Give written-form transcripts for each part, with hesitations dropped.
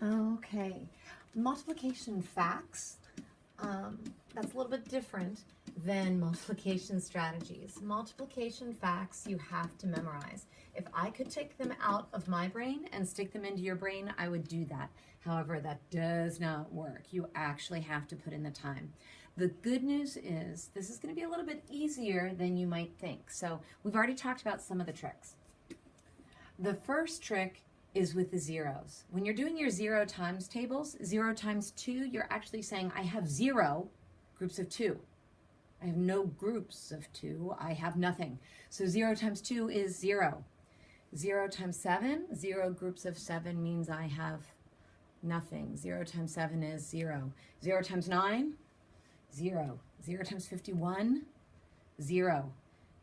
Okay, multiplication facts. That's a little bit different than multiplication strategies. Multiplication facts you have to memorize. If I could take them out of my brain and stick them into your brain, I would do that. However, that does not work. You actually have to put in the time. The good news is this is going to be a little bit easier than you might think. So we've already talked about some of the tricks. The first trick is with the zeros. When you're doing your 0 times tables, 0 times 2, you're actually saying I have 0 groups of 2. I have no groups of 2. I have nothing. So 0 times 2 is 0. 0 times 7, 0 groups of 7 means I have nothing. 0 times 7 is 0. 0 times 9, 0. 0 times 51, 0.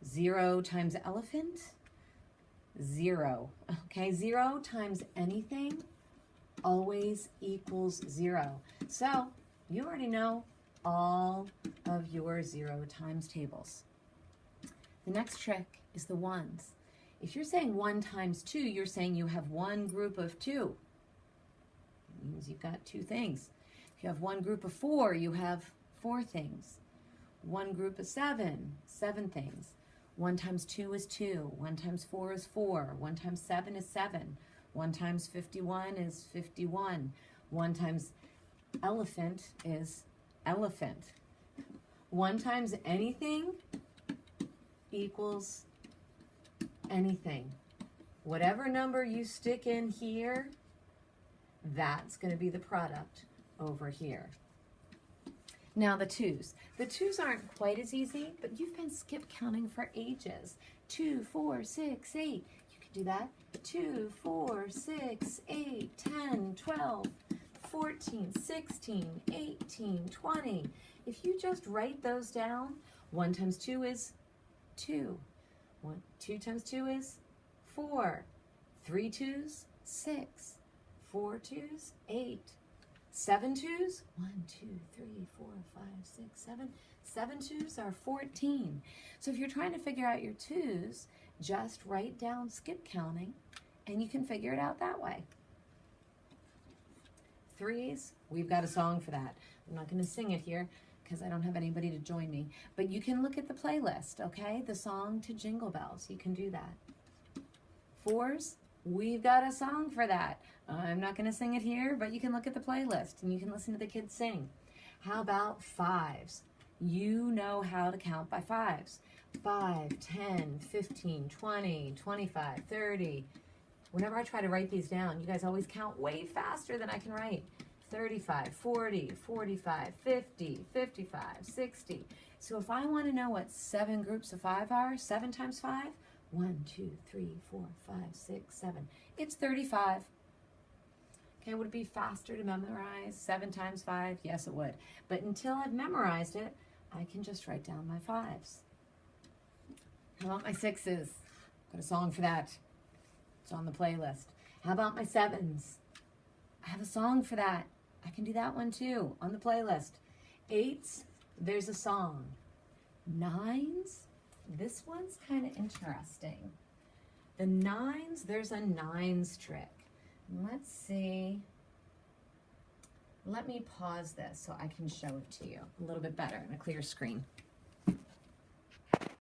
0 times elephant, 0. Okay, 0 times anything always equals 0. So you already know all of your 0 times tables. The next trick is the ones. If you're saying 1 times 2, you're saying you have one group of 2. It means you've got 2 things. If you have one group of 4, you have 4 things. One group of 7, 7 things. 1 times 2 is 2. 1 times 4 is 4. 1 times 7 is 7. 1 times 51 is 51. 1 times elephant is elephant. 1 times anything equals anything. Whatever number you stick in here, that's going to be the product over here. Now the 2's. The 2's aren't quite as easy, but you've been skip counting for ages. 2, 4, 6, 8. You can do that. 2, 4, 6, 8, 10, 12, 14, 16, 18, 20. If you just write those down, 1 times 2 is 2. 2 times 2 is 4. 3 2's, 6. 4 2's, 8. 7 2's, 1, 2, 3, 4, 5, 6, 7. 7 2's are 14. So if you're trying to figure out your 2's, just write down skip counting and you can figure it out that way. 3's, we've got a song for that. I'm not going to sing it here because I don't have anybody to join me. But you can look at the playlist, okay? The song to Jingle Bells. You can do that. 4's, we've got a song for that. I'm not going to sing it here, but you can look at the playlist and you can listen to the kids sing. How about 5's? You know how to count by 5's. 5, 10, 15, 20, 25, 30. Whenever I try to write these down, you guys always count way faster than I can write. 35, 40, 45, 50, 55, 60. So if I want to know what 7 groups of 5 are, 7 times 5, 1, 2, 3, 4, 5, 6, 7. It's 35. Okay, would it be faster to memorize 7 times 5? Yes, it would. But until I've memorized it, I can just write down my 5's. How about my 6's? Got a song for that. It's on the playlist. How about my 7's? I have a song for that. I can do that one too, on the playlist. 8's, there's a song. 9's, this one's kind of interesting. The 9's, there's a 9's trick. Let's see. Let me pause this so I can show it to you a little bit better on a clear screen.